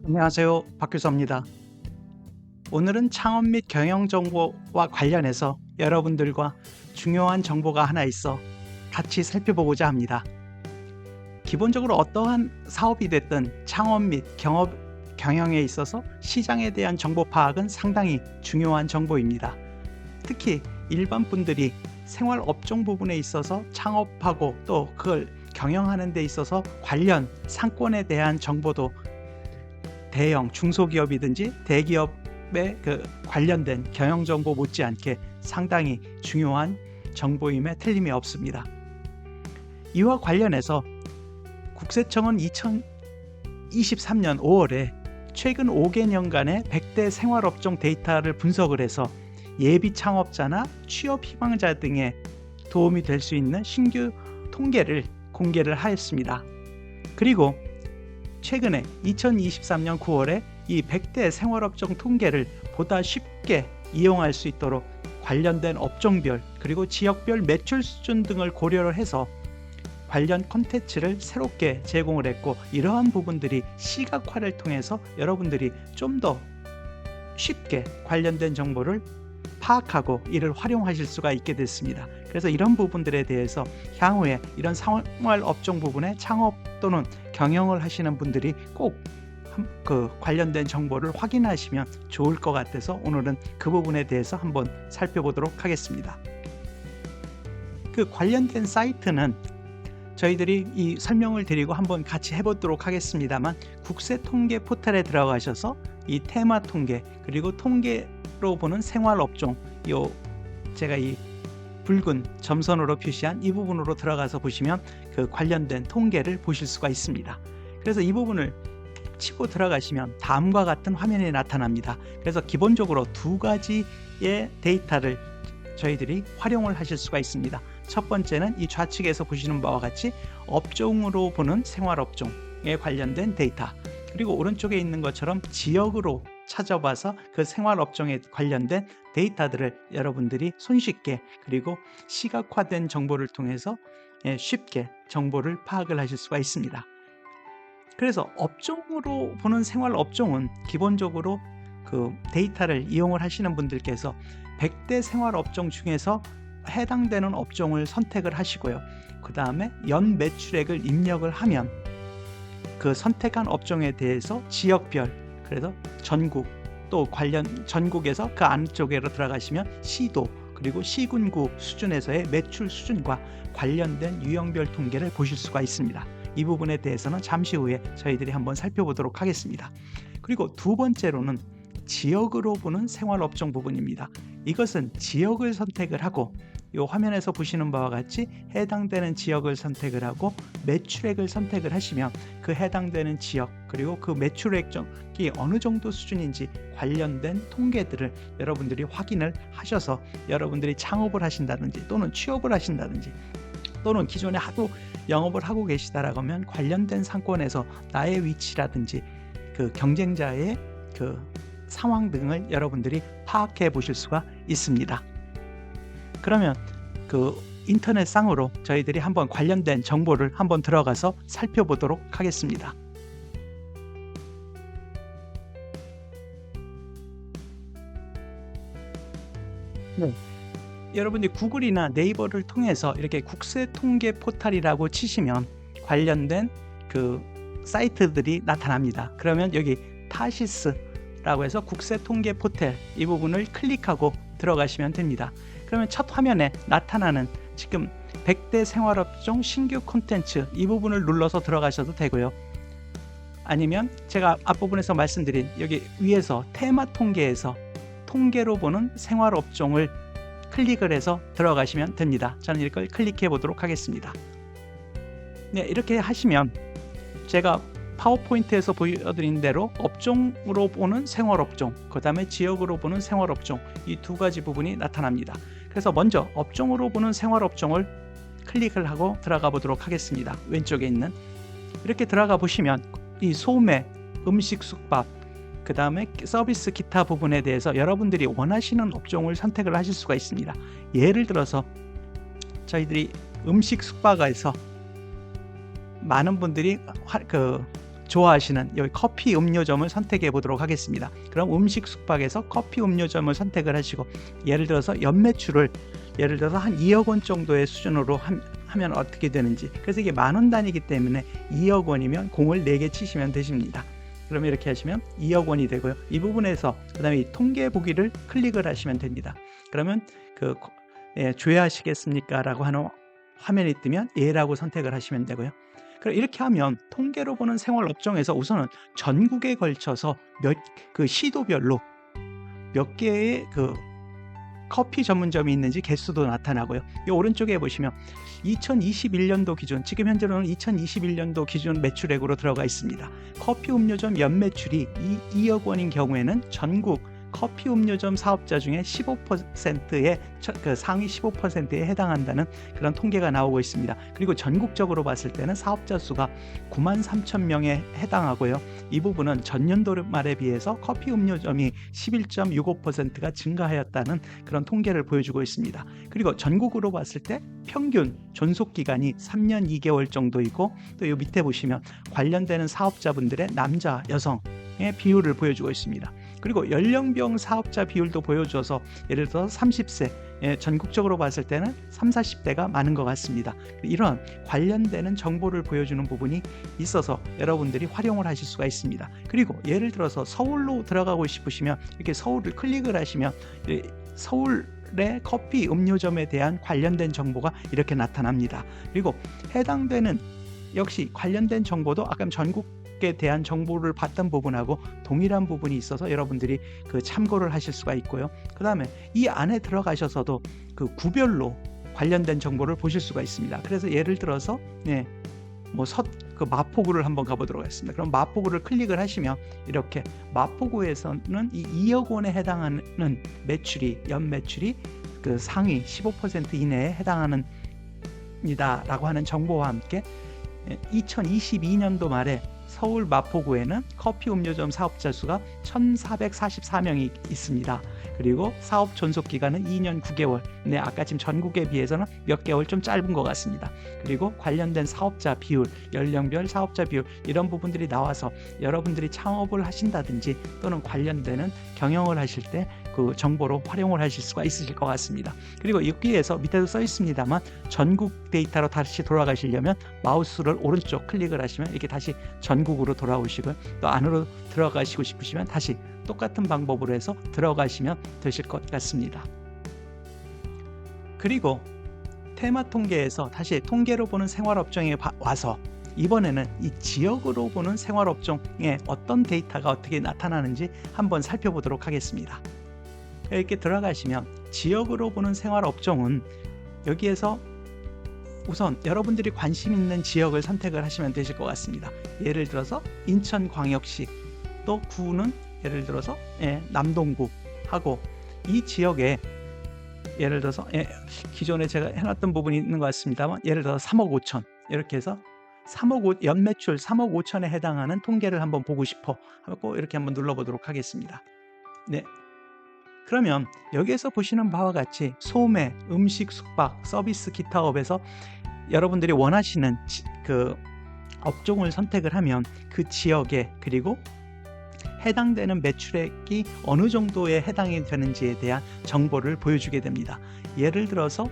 안녕하세요. 박교수입니다. 오늘은 창업 및 경영 정보와 관련해서 여러분들과 중요한 정보가 하나 있어 같이 살펴보고자 합니다. 기본적으로 어떠한 사업이 됐든 창업 및 경영에 있어서 시장에 대한 정보 파악은 상당히 중요한 정보입니다. 특히 일반 분들이 생활 업종 부분에 있어서 창업하고 또 그걸 경영하는 데 있어서 관련 상권에 대한 정보도 대형 중소기업이든지 대기업에 관련된 경영 정보 못지않게 상당히 중요한 정보임에 틀림이 없습니다. 이와 관련해서 국세청은 2023년 5월에 최근 5개년간의 100대 생활업종 데이터를 분석을 해서 예비 창업자나 취업 희망자 등에 도움이 될 수 있는 신규 통계를 공개를 하였습니다. 그리고 최근에 2023년 9월에 이 100대 생활업종 통계를 보다 쉽게 이용할 수 있도록 관련된 업종별 그리고 지역별 매출 수준 등을 고려를 해서 관련 콘텐츠를 새롭게 제공을 했고, 이러한 부분들이 시각화를 통해서 여러분들이 좀 더 쉽게 관련된 정보를 파악하고 이를 활용하실 수가 있게 됐습니다. 그래서 이런 부분들에 대해서 향후에 이런 생활 업종 부분에 창업 또는 경영을 하시는 분들이 꼭 관련된 정보를 확인하시면 좋을 것 같아서 오늘은 그 부분에 대해서 한번 살펴보도록 하겠습니다. 그 관련된 사이트는 저희들이 이 설명을 드리고 한번 같이 해보도록 하겠습니다만, 국세통계 포털에 들어가셔서 이 테마 통계 그리고 통계로 보는 생활업종, 제가 이 붉은 점선으로 표시한 이 부분으로 들어가서 보시면 그 관련된 통계를 보실 수가 있습니다. 그래서 이 부분을 치고 들어가시면 다음과 같은 화면이 나타납니다. 그래서 기본적으로 두 가지의 데이터를 저희들이 활용을 하실 수가 있습니다. 첫 번째는 이 좌측에서 보시는 바와 같이 업종으로 보는 생활업종에 관련된 데이터, 그리고 오른쪽에 있는 것처럼 지역으로 찾아봐서 그 생활업종에 관련된 데이터들을 여러분들이 손쉽게 그리고 시각화된 정보를 통해서 쉽게 정보를 파악을 하실 수가 있습니다. 그래서 업종으로 보는 생활업종은 기본적으로 그 데이터를 이용을 하시는 분들께서 100대 생활업종 중에서 해당되는 업종을 선택을 하시고요. 그 다음에 연 매출액을 입력을 하면 그 선택한 업종에 대해서 지역별, 그래서 전국, 또 관련 전국에서 그 안쪽으로 들어가시면 시도 그리고 시군구 수준에서의 매출 수준과 관련된 유형별 통계를 보실 수가 있습니다. 이 부분에 대해서는 잠시 후에 저희들이 한번 살펴보도록 하겠습니다. 그리고 두 번째로는 지역으로 보는 생활업종 부분입니다. 이것은 지역을 선택을 하고 이 화면에서 보시는 바와 같이 해당되는 지역을 선택을 하고 매출액을 선택을 하시면 그 해당되는 지역 그리고 그 매출액이 어느 정도 수준인지 관련된 통계들을 여러분들이 확인을 하셔서 여러분들이 창업을 하신다든지 또는 취업을 하신다든지 또는 기존에 하도 영업을 하고 계시다라고 하면 관련된 상권에서 나의 위치라든지 그 경쟁자의 그 상황 등을 여러분들이 파악해 보실 수가 있습니다. 그러면 그 인터넷상으로 저희들이 한번 관련된 정보를 한번 들어가서 살펴보도록 하겠습니다. 네. 여러분들이 구글이나 네이버를 통해서 이렇게 국세통계 포털이라고 치시면 관련된 그 사이트들이 나타납니다. 그러면 여기 타시스라고 해서 국세통계 포털 이 부분을 클릭하고 들어가시면 됩니다. 그러면 첫 화면에 나타나는 지금 100대 생활업종 신규 콘텐츠 이 부분을 눌러서 들어가셔도 되고요. 아니면 제가 앞부분에서 말씀드린 여기 위에서 테마 통계에서 통계로 보는 생활업종을 클릭을 해서 들어가시면 됩니다. 저는 이걸 클릭해 보도록 하겠습니다. 네, 이렇게 하시면 제가 파워포인트에서 보여드린 대로 업종으로 보는 생활업종, 그 다음에 지역으로 보는 생활업종 이 두 가지 부분이 나타납니다. 그래서 먼저 업종으로 보는 생활업종을 클릭을 하고 들어가 보도록 하겠습니다. 왼쪽에 있는 이렇게 들어가 보시면 이 소매, 음식, 숙박, 그 다음에 서비스 기타 부분에 대해서 여러분들이 원하시는 업종을 선택을 하실 수가 있습니다. 예를 들어서 저희들이 음식 숙박에서 많은 분들이 좋아하시는 여기 커피 음료점을 선택해 보도록 하겠습니다. 그럼 음식 숙박에서 커피 음료점을 선택을 하시고, 예를 들어서 연매출을 예를 들어서 한 2억 원 정도의 수준으로 하면 어떻게 되는지. 그래서 이게 만원 단위이기 때문에 2억 원이면 공을 4개 치시면 되십니다. 그러면 이렇게 하시면 2억 원이 되고요. 이 부분에서 그 다음에 이 통계 보기를 클릭을 하시면 됩니다. 그러면 조회하시겠습니까? 라고 하는 화면이 뜨면 예라고 선택을 하시면 되고요. 그럼 이렇게 하면 통계로 보는 생활업종에서 우선은 전국에 걸쳐서 그 시도별로 몇 개의 그 커피 전문점이 있는지 개수도 나타나고요. 이 오른쪽에 보시면 2021년도 기준, 지금 현재로는 2021년도 기준 매출액으로 들어가 있습니다. 커피 음료점 연매출이 2억 원인 경우에는 전국 커피 음료점 사업자 중에 15%의 그 상위 15%에 해당한다는 그런 통계가 나오고 있습니다. 그리고 전국적으로 봤을 때는 사업자 수가 93,000명에 해당하고요. 이 부분은 전년도 말에 비해서 커피 음료점이 11.65%가 증가하였다는 그런 통계를 보여주고 있습니다. 그리고 전국으로 봤을 때 평균 존속 기간이 3년 2개월 정도이고, 또 이 밑에 보시면 관련되는 사업자분들의 남자, 여성의 비율을 보여주고 있습니다. 그리고 연령별 사업자 비율도 보여줘서 예를 들어서 30세, 전국적으로 봤을 때는 30, 40대가 많은 것 같습니다. 이런 관련되는 정보를 보여주는 부분이 있어서 여러분들이 활용을 하실 수가 있습니다. 그리고 예를 들어서 서울로 들어가고 싶으시면 이렇게 서울을 클릭을 하시면 서울의 커피 음료점에 대한 관련된 정보가 이렇게 나타납니다. 그리고 해당되는 역시 관련된 정보도 아까 전국에 대한 정보를 봤던 부분하고 동일한 부분이 있어서 여러분들이 그 참고를 하실 수가 있고요. 그 다음에 이 안에 들어가셔서도 그 구별로 관련된 정보를 보실 수가 있습니다. 그래서 예를 들어서 그 마포구를 한번 가보도록 하겠습니다. 그럼 마포구를 클릭을 하시면 이렇게 마포구에서는 이 2억 원에 해당하는 연 매출이 그 상위 15% 이내에 해당하는 이다라고 하는 정보와 함께 2022년도 말에 서울 마포구에는 커피 음료점 사업자 수가 1,444명이 있습니다. 그리고 사업 존속 기간은 2년 9개월. 아까 지금 전국에 비해서는 몇 개월 좀 짧은 것 같습니다. 그리고 관련된 사업자 비율, 연령별 사업자 비율, 이런 부분들이 나와서 여러분들이 창업을 하신다든지 또는 관련되는 경영을 하실 때 그 정보로 활용을 하실 수가 있으실 것 같습니다. 그리고 여기에서 밑에도 써 있습니다만 전국 데이터로 다시 돌아가시려면 마우스를 오른쪽 클릭을 하시면 이렇게 다시 전국으로 돌아오시고요. 또 안으로 들어가시고 싶으시면 다시 똑같은 방법으로 해서 들어가시면 되실 것 같습니다. 그리고 테마 통계에서 다시 통계로 보는 생활업종에 와서 이번에는 이 지역으로 보는 생활업종에 어떤 데이터가 어떻게 나타나는지 한번 살펴보도록 하겠습니다. 이렇게 들어가시면 지역으로 보는 생활업종은 여기에서 우선 여러분들이 관심 있는 지역을 선택을 하시면 되실 것 같습니다. 예를 들어서 인천광역시, 또 구는 예를 들어서 남동구 하고, 이 지역에 예를 들어서 기존에 제가 해놨던 부분이 있는 것 같습니다만 예를 들어서 3억 5천 이렇게 해서 연매출 3억 5천에 해당하는 통계를 한번 보고 싶어 하고 이렇게 한번 눌러보도록 하겠습니다. 그러면 여기에서 보시는 바와 같이 소매, 음식, 숙박, 서비스, 기타 업에서 여러분들이 원하시는 그 업종을 선택을 하면 그 지역에 그리고 해당되는 매출액이 어느 정도에 해당이 되는지에 대한 정보를 보여주게 됩니다. 예를 들어서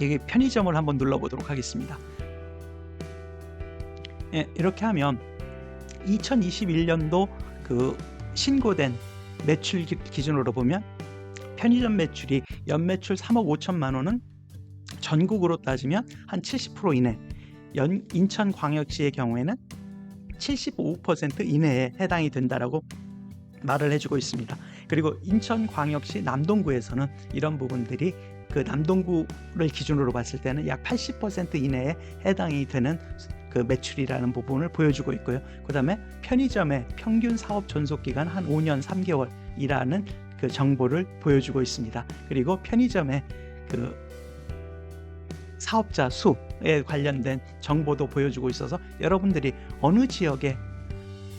여기 편의점을 한번 눌러보도록 하겠습니다. 이렇게 하면 2021년도 그 신고된 매출 기준으로 보면 편의점 매출이 연매출 3억 5천만 원은 전국으로 따지면 한 70% 이내, 인천광역시의 경우에는 75% 이내에 해당이 된다라고 말을 해주고 있습니다. 그리고 인천광역시 남동구에서는 이런 부분들이 그 남동구를 기준으로 봤을 때는 약 80% 이내에 해당이 되는 그 매출이라는 부분을 보여주고 있고요. 그 다음에 편의점의 평균 사업 존속 기간 한 5년 3개월이라는 그 정보를 보여주고 있습니다. 그리고 편의점의 그 사업자 수에 관련된 정보도 보여주고 있어서 여러분들이 어느 지역에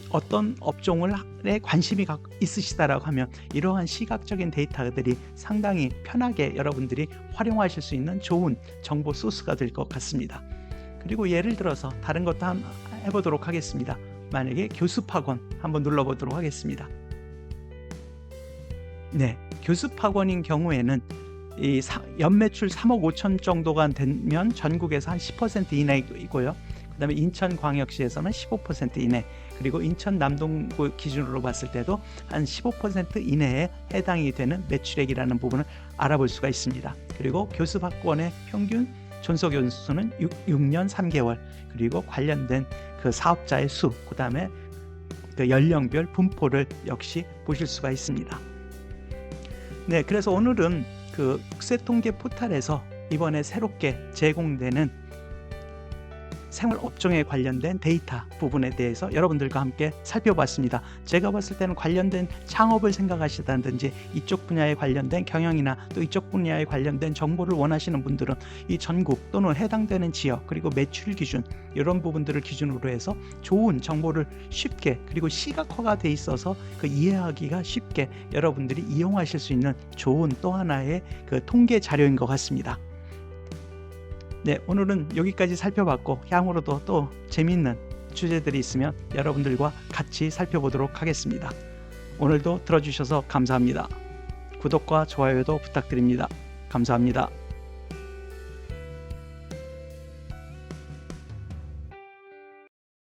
어떤 업종에 관심이 있으시다라고 하면 이러한 시각적인 데이터들이 상당히 편하게 여러분들이 활용하실 수 있는 좋은 정보 소스가 될 것 같습니다. 그리고 예를 들어서 다른 것도 한번 해보도록 하겠습니다. 만약에 교습학원 한번 눌러보도록 하겠습니다. 네, 교습학원인 경우에는 이 연매출 3억 5천 정도가 되면 전국에서 한 10% 이내이고요. 그 다음에 인천광역시에서는 15% 이내, 그리고 인천 남동구 기준으로 봤을 때도 한 15% 이내에 해당이 되는 매출액이라는 부분을 알아볼 수가 있습니다. 그리고 교습학원의 평균 존속 연수는 6년 3개월, 그리고 관련된 그 사업자의 수, 그 다음에 그 연령별 분포를 역시 보실 수가 있습니다. 네, 그래서 오늘은 그 국세통계 포털에서 이번에 새롭게 제공되는 생활업종에 관련된 데이터 부분에 대해서 여러분들과 함께 살펴봤습니다. 제가 봤을 때는 관련된 창업을 생각하시다든지 이쪽 분야에 관련된 경영이나 또 이쪽 분야에 관련된 정보를 원하시는 분들은 이 전국 또는 해당되는 지역, 그리고 매출 기준, 이런 부분들을 기준으로 해서 좋은 정보를 쉽게, 그리고 시각화가 돼 있어서 그 이해하기가 쉽게 여러분들이 이용하실 수 있는 좋은 또 하나의 그 통계 자료인 것 같습니다. 네, 오늘은 여기까지 살펴봤고, 향후로도 또 재미있는 주제들이 있으면 여러분들과 같이 살펴보도록 하겠습니다. 오늘도 들어주셔서 감사합니다. 구독과 좋아요도 부탁드립니다. 감사합니다.